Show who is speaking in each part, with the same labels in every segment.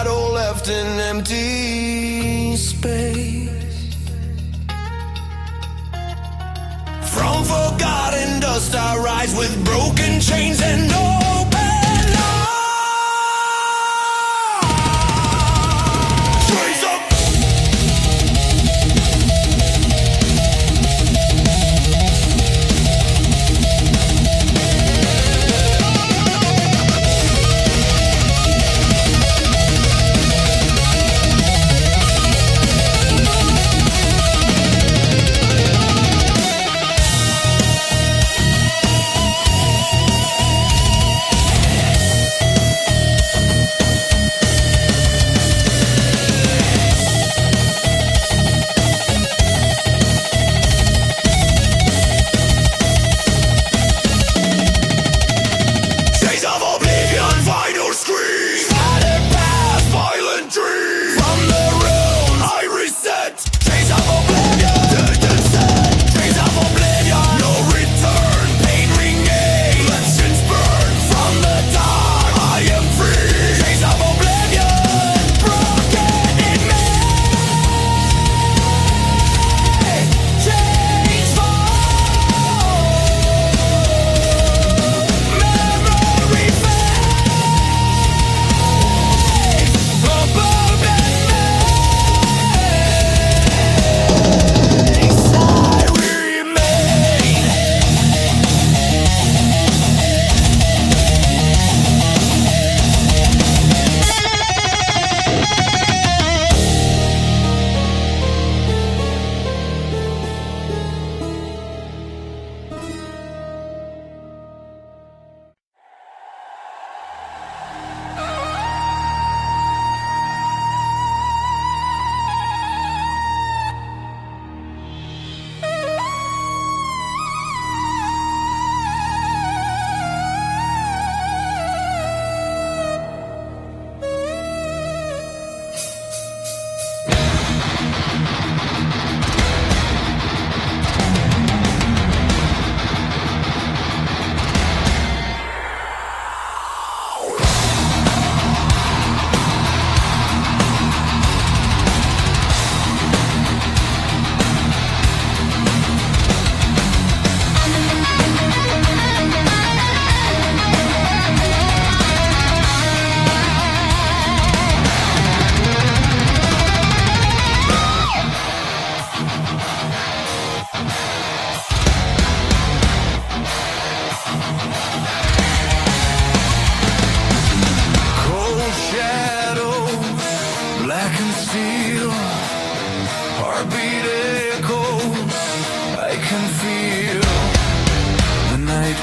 Speaker 1: shadow left in empty space. From forgotten dust I rise with broken chains and open eyes. Raise up.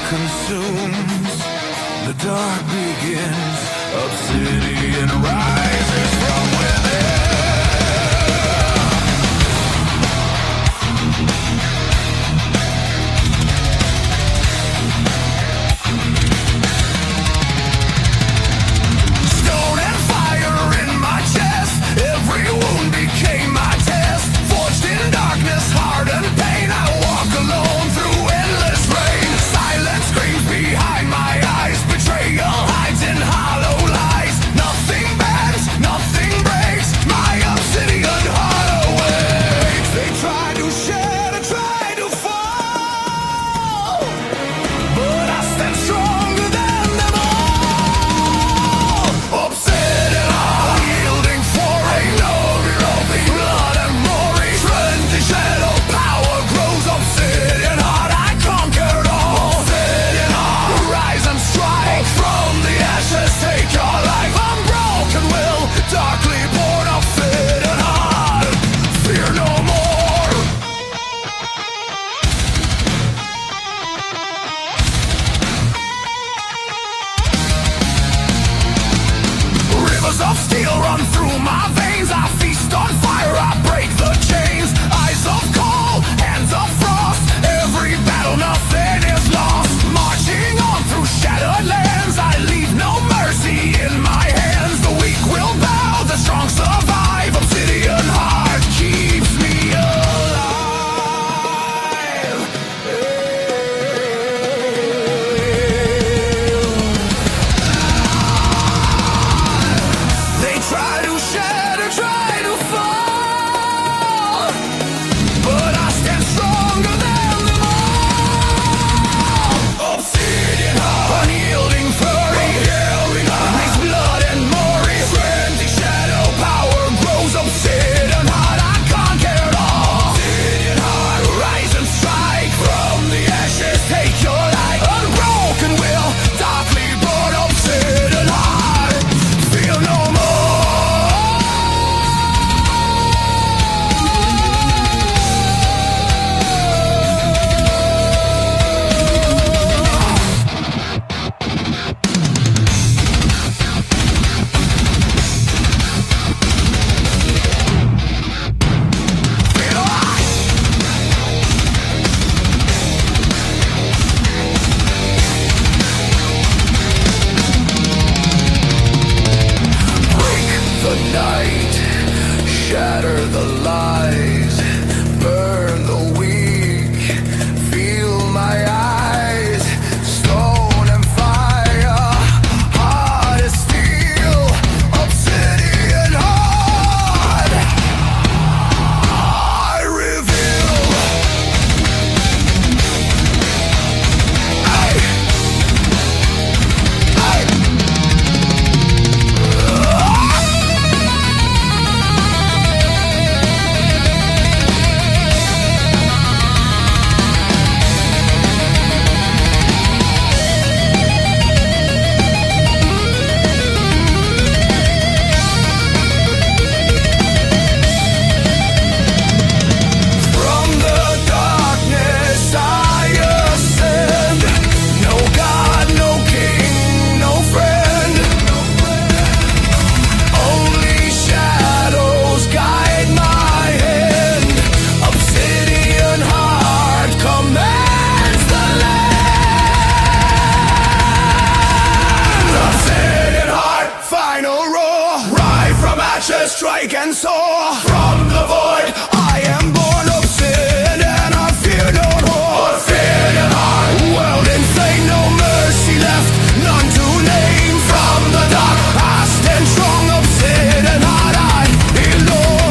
Speaker 2: Consumes, the dark begins, obsidian rises from within. Stone and fire in my chest, every wound became my test. Forged in darkness, hard and pain, I walk alone through endless rain. Silence screams behind my eyes, betrayal hides in hollow lies. Nothing bends, nothing night, shatter the lies, burn the weak, feel my eyes, stone and fire, hard as steel, obsidian hard. I reveal. From the darkness I ascend. No God, no king, no friend. Only shadows guide my hand. Obsidian heart commands the land. Obsidian heart, final roar. Ride from ashes, strike and soar. From the void, I am born obsidian. I fear no more. Obsidian heart, world insane, no mercy left, none to name. From the dark, I stand strong. Obsidian heart, I belong.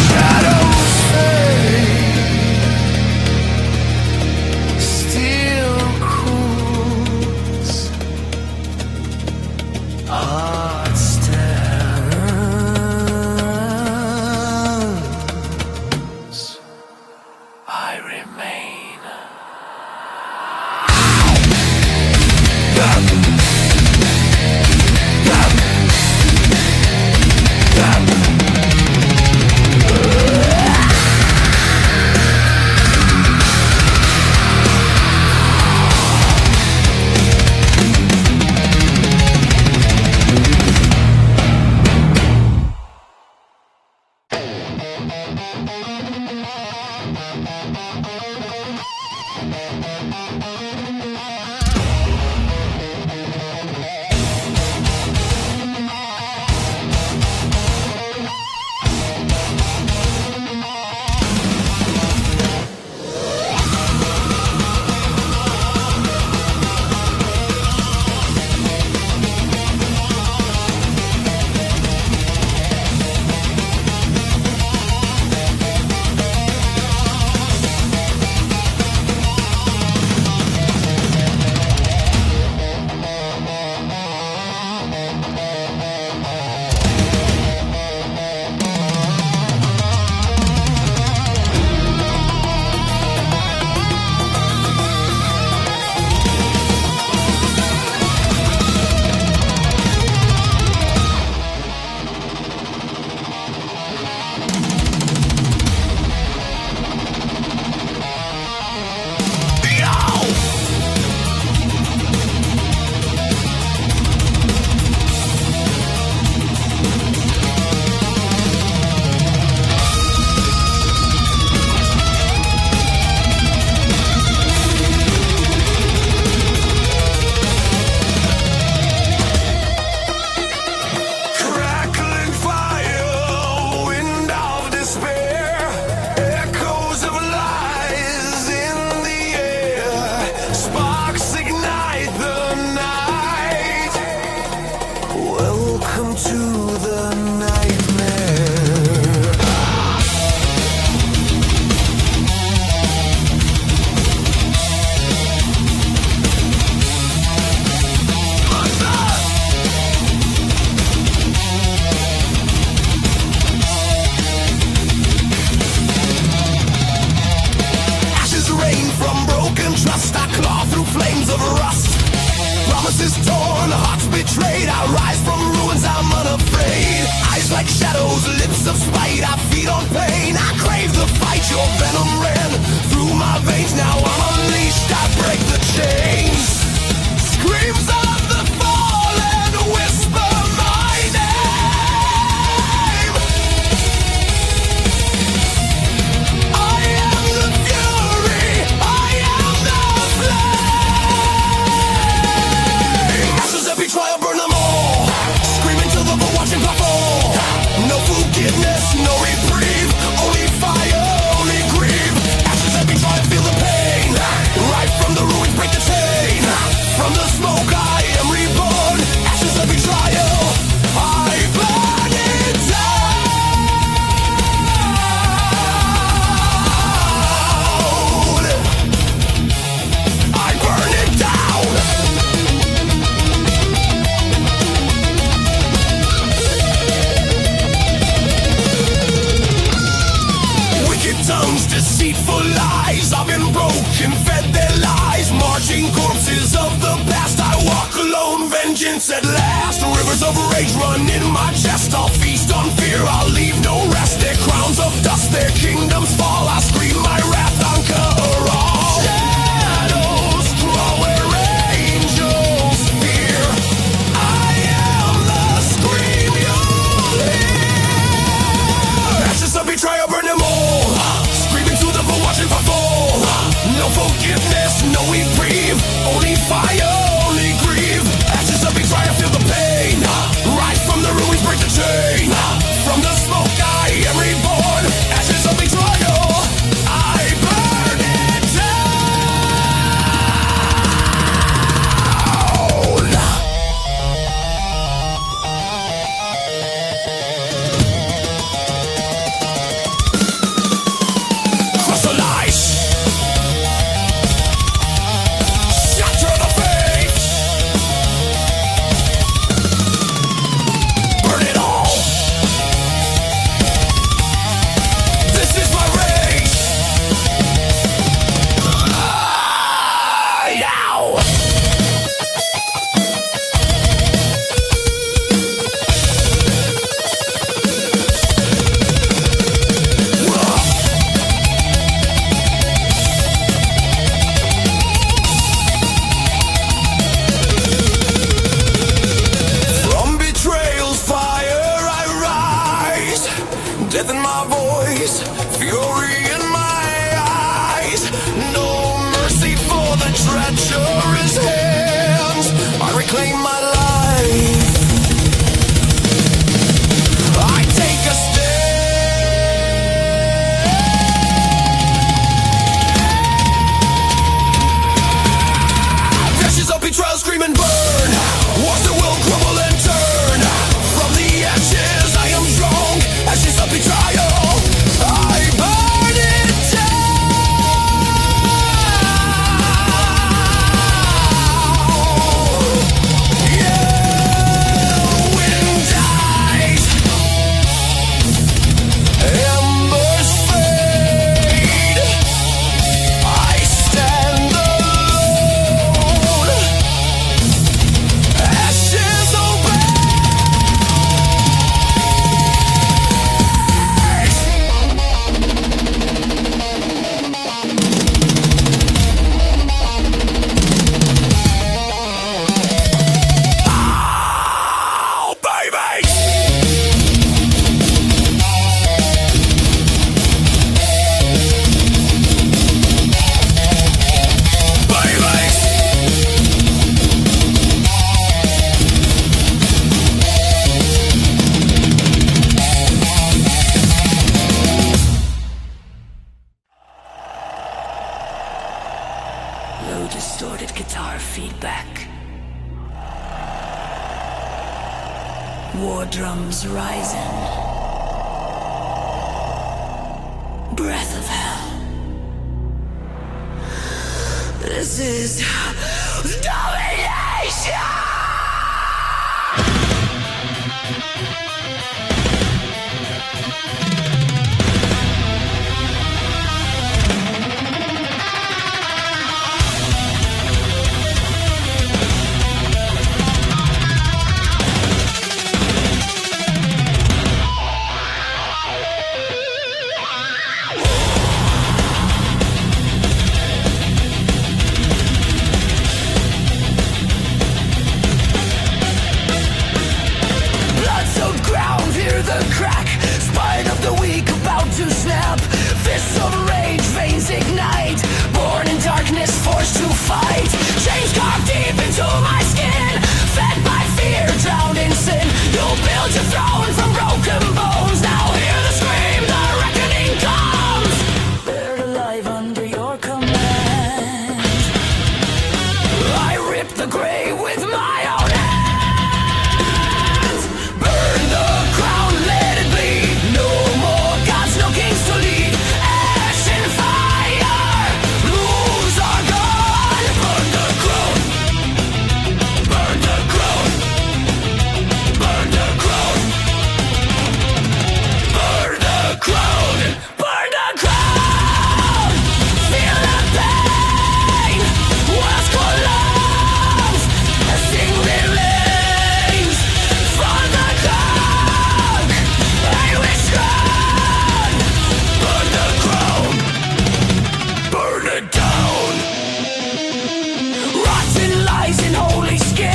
Speaker 2: Shadows fade, steel cools, heart stands. I remain. Crackling fire, wind of despair, echoes of lies in the air, sparks ignite the night. Welcome to the nightmare. Ashes rain from broken trust. I claw through flames of rust. Promises torn, hearts betrayed. I rise from ruins, I'm unafraid. Eyes like shadows, lips of spite. I feed on pain, I crave the fight. Your venom ran through my veins. Now I'm unleashed, I break the chains. Screams of the fallen whisper my name. I am the fury
Speaker 1: broken, fed their lies, marching corpses of the past. I walk alone, vengeance at last. Rivers of rage run in my chest. I'll feast on fear, I'll leave no rest. Their crowns of dust, their kingdoms fall. I scream my wrath, conquer all. Shadows crawl where angels fear. I am the scream you'll hear. Ashes of betrayal, burn them all. Screaming to them for watching for fall. No forgiveness, no reprieve. Only fire, only grief. Ashes of betrayal, feel the pain. Rise from the ruins, break the chain. From the smoke I am reborn. Ashes of betrayal, I burn it down. Crush the lies. Shatter the faith. Burn it all. This is my rage. Now. From betrayal's fire I rise. Death in my voice, fury in my eyes. No mercy for the treacherous hands. I reclaim my life. I take a stand. Ashes of betrayal, scream and burn. Walls that will crumble and turn. From the ashes I am strong. Ashes of betrayal, I burn it down. Yeah, wind dies. Embers fade. I stand alone. Ashes obey. Oh, baby!
Speaker 3: Low distorted guitar feedback. War drums rising. Breath of hell. This is domination! Blood-soaked ground, hear the crack. Spine of the weak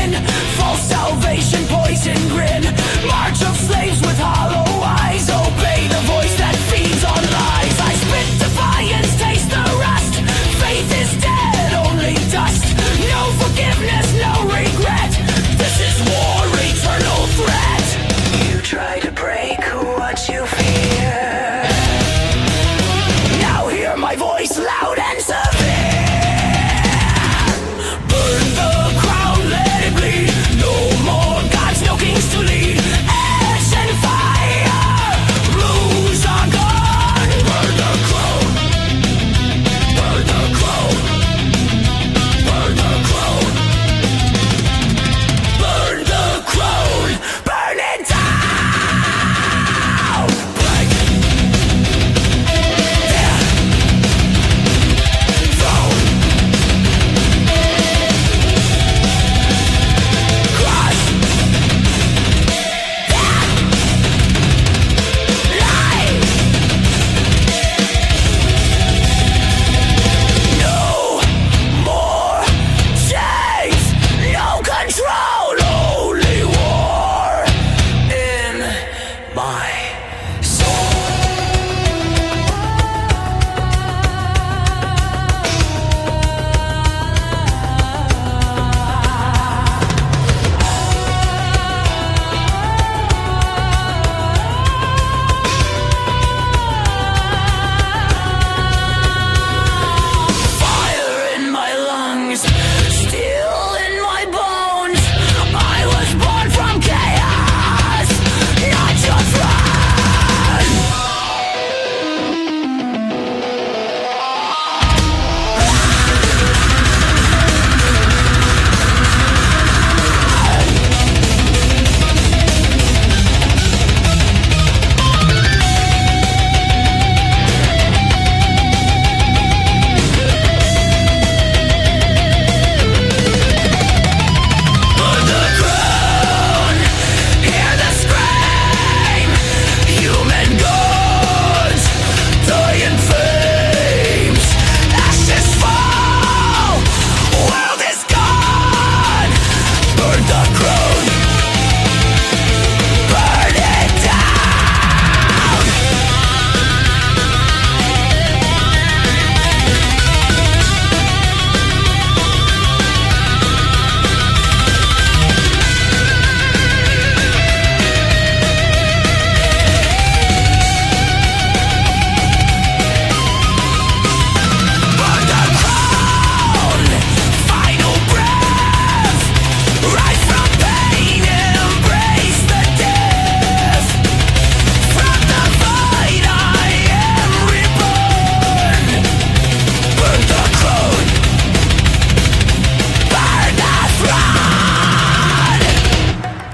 Speaker 2: sin. False salvation, poison grin. March of slaves with hollow eyes. Obey the voice that feeds on lies. I spit defiance, taste the rust. Faith is dead, only dust. No forgiveness, no regret. This is war, eternal threat.
Speaker 3: You try to break what you fear.
Speaker 2: Now hear my voice loud and severe. Burn the crown, let it bleed. No more gods, no kings to lead. Ash and fire, rules are gone. Burn the crown. Burn the crown. Burn the crown. Burn the crown. Burn it down. Black.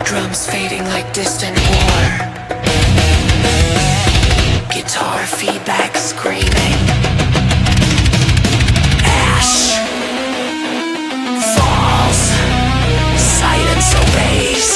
Speaker 3: Drums fading like distant war. Guitar feedback screaming. Ash falls. Silence obeys.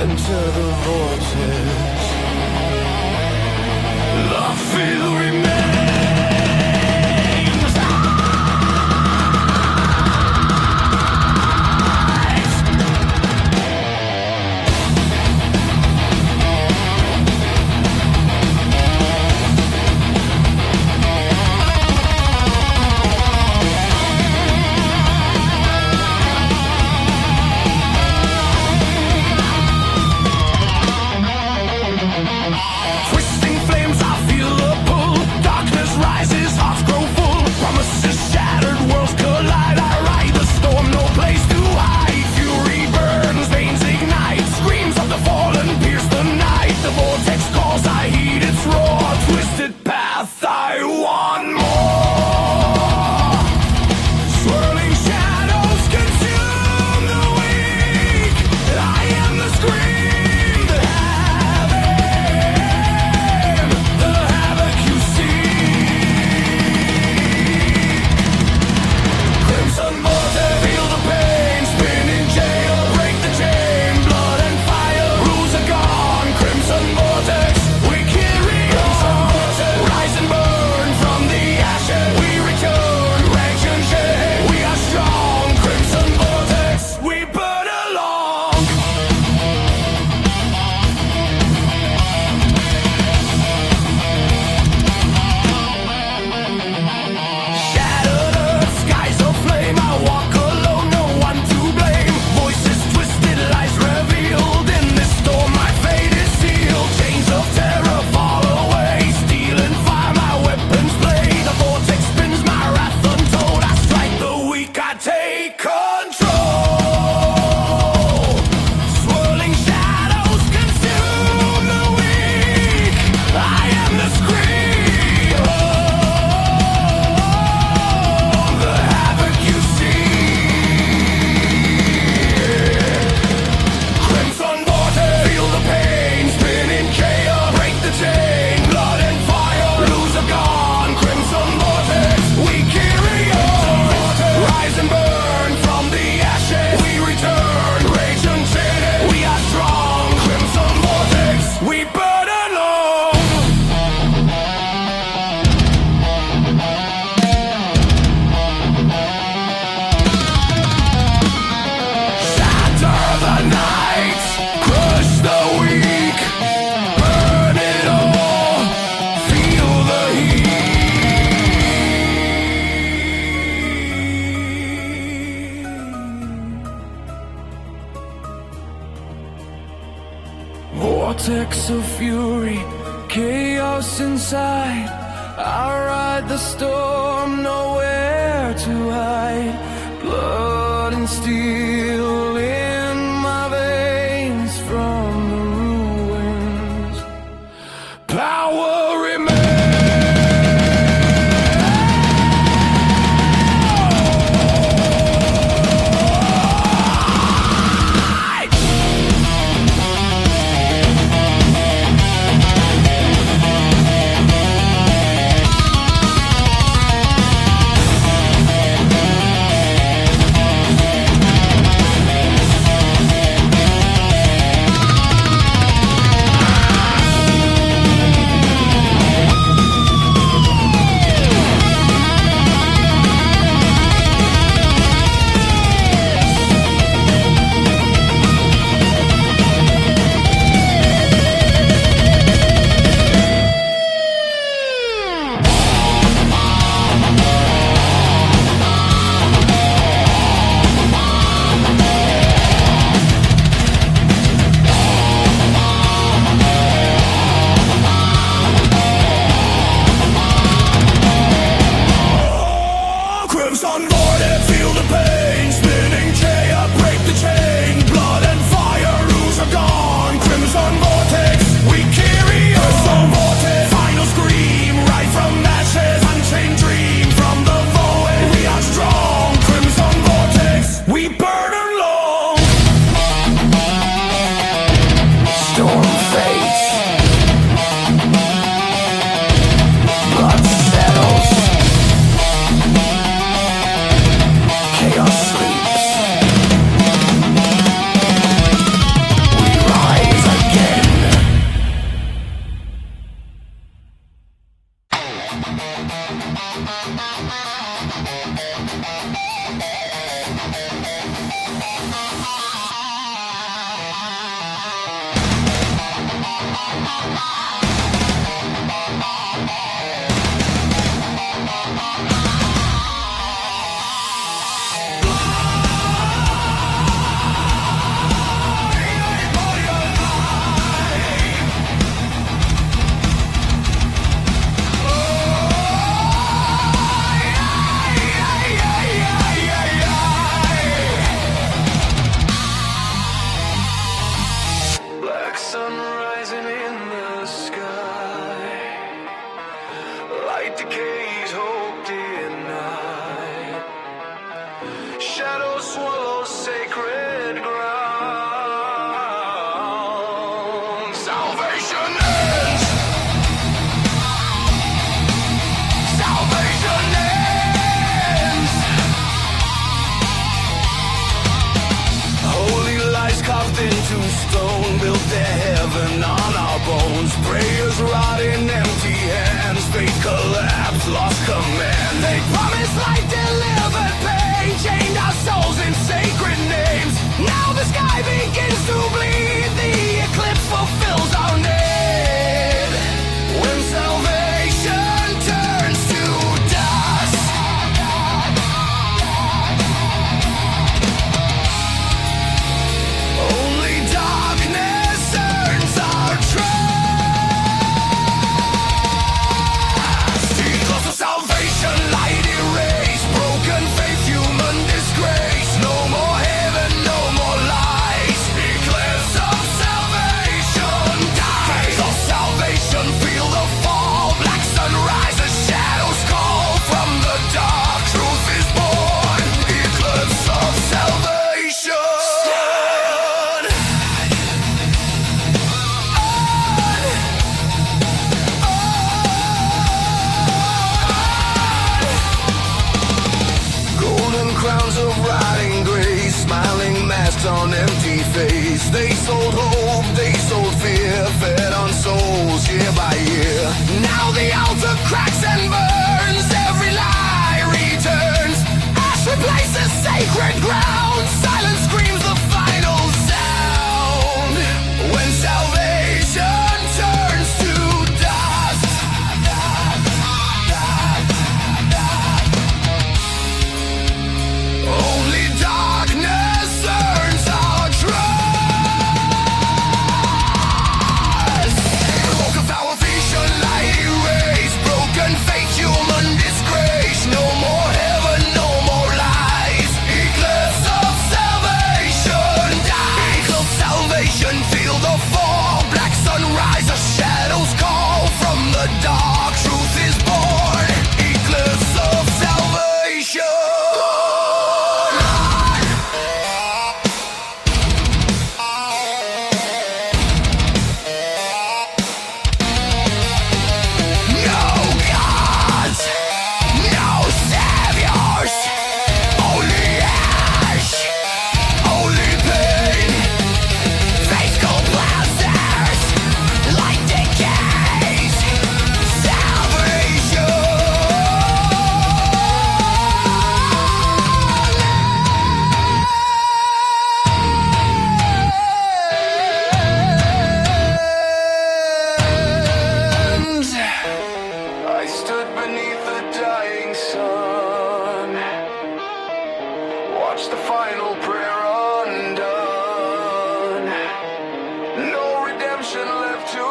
Speaker 2: Enter the vortex. The feel remains. Twisting flames, I feel the pull. Darkness rises, hearts grow full. Promises shattered, worlds collide. I ride the storm, no place to hide. Fury burns, veins ignite. Screams of the fallen pierce the night. The vortex calls, I heed its roar. Twisted path, I want more. Swirling shadows consume the weak. I am the scream, the havoc you see. Crimson vortex, feel the pain. Spin in jail, break the chain. Blood and fire, rules are gone. Crimson vortex, we carry on. Rise and burn from the ashes. We return, rage and shame. We are strong. Crimson vortex, we burn along. Shattered earth, skies of flame. I walk alone, no one to blame. Voices twisted, lies revealed. In this storm, my fate is sealed. Chains of terror fall away. Steel and fire, my weapons play. The vortex spins, my wrath untold. I strike the weak, I take control. Swirling shadows consume the weak. I am the scream. The havoc you see. Crimson vortex, feel the pain. Spin in chaos, break the chain. Blood and fire, blues are gone. Crimson vortex, we carry on. Rise and burn from the ashes. We return, rage unchained. We are strong. Crimson vortex, we burn alone. Shatter the night, crush the weak, burn it all, feel the heat. Vortex of fury, chaos inside. I ride the storm, nowhere to hide. Blood and steel in my veins from the ruins. Power remains. Decays, hope denied. Shadows swallow sacred ground. Salvation ends. Salvation ends. Holy lies carved into stone built their heaven on our bones. Prayers rot in empty hands. Fate collapse, lost command. They promised light, delivered pain, chained our souls in sacred names. Now the sky begins to bleed. The eclipse fulfills our need. When salvation turns to dust, only darkness earns our trust. Salvation, light erased, broken faith, human disgrace. No more heaven, no more lies. Eclipse of salvation dies. Eclipse of salvation, feel the fall. Black sunrise, the shadows call. From the dark, truth is born. Eclipse of salvation. Crowns of rotting grace, smiling masks on empty face. They sold hope, they sold fear, fed on souls year by year. Now the altar cracks and burns, every lie returns. Ash replaces sacred ground, silence screams the final sound. When salvation turns to dust, only darkness earns our trust. Walk of our vision, light erased, broken faith, human disgrace. No more heaven, no more lies. Eclipse of salvation dies. Eclipse of salvation, feel the fall. Black sunrise, the shadows call. From the dark, truth is born. Eclipse of salvation. I stood beneath the dying sun, watched the final prayer undone. No redemption left to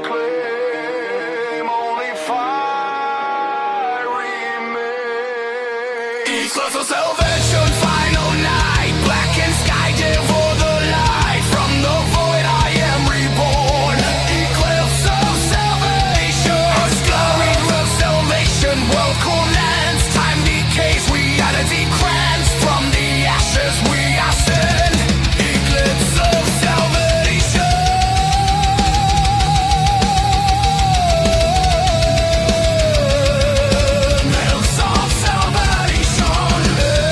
Speaker 2: claim, only fire remains. Eclipse of salvation, final night, blackened sky, devour the light. From the void I am reborn. Eclipse of salvation, of salvation, world collapse, time decays, reality crams. From the ashes we ascend. Eclipse of salvation. Eclipse of salvation.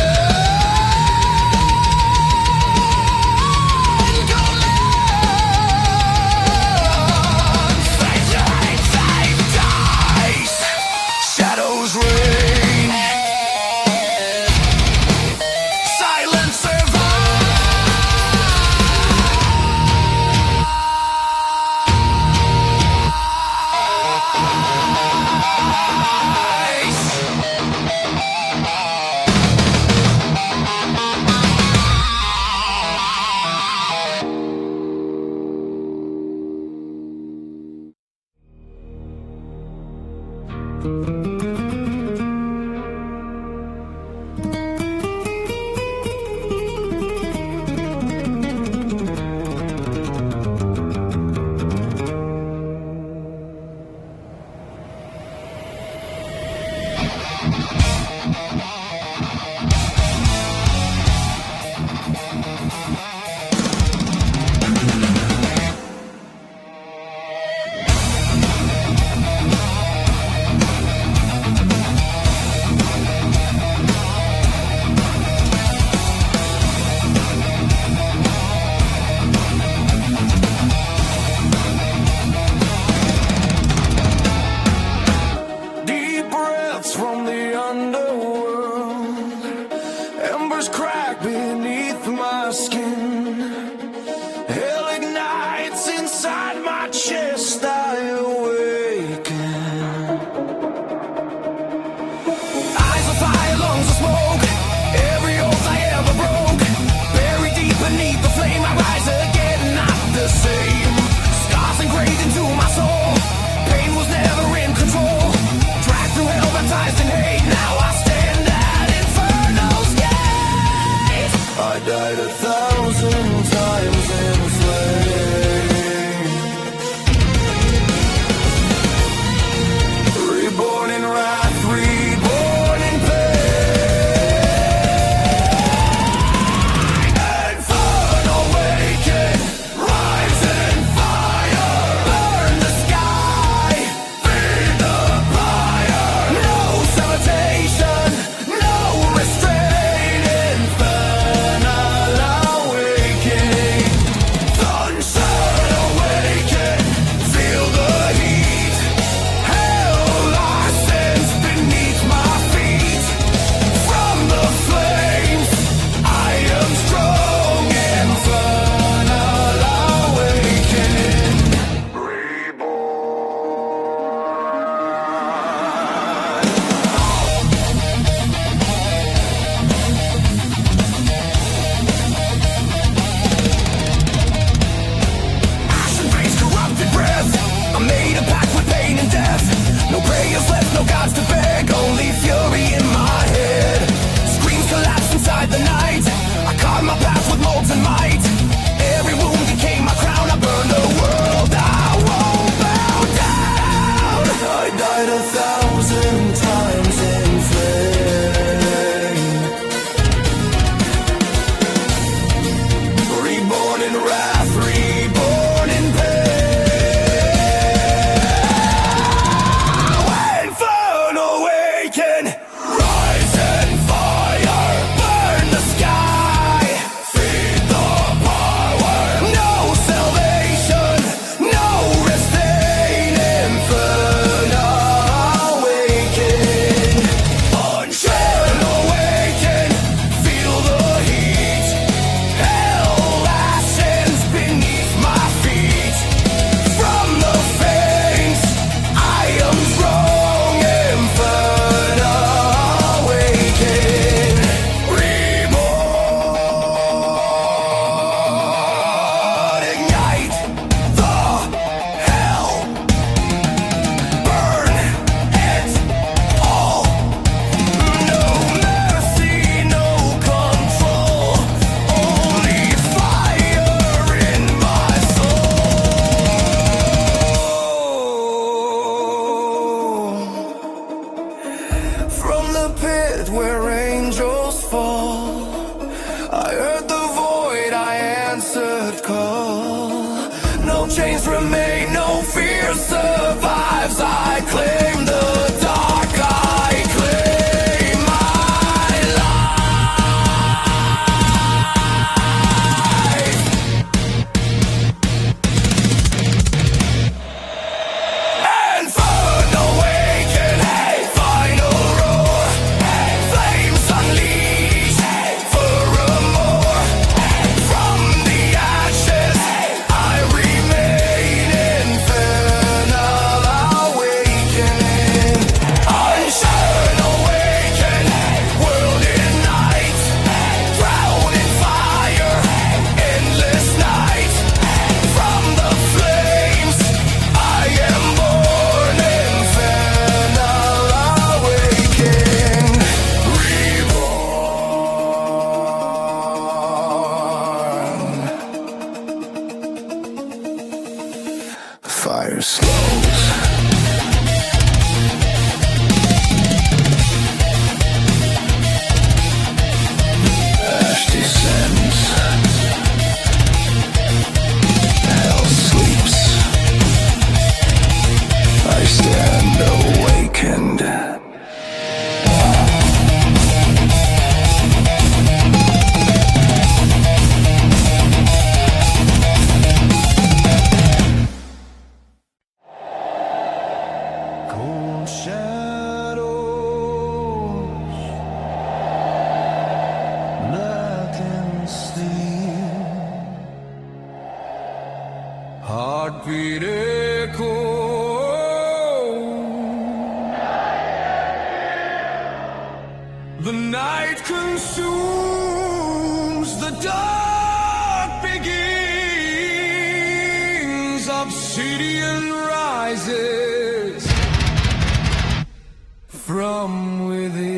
Speaker 2: Remain fire slows. Ash descends. Hell sleeps. I stand awakened. Cold shadows, black and steel, heartbeat echo. The night consumes, the dark begins, obsidian rises from within.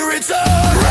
Speaker 1: return.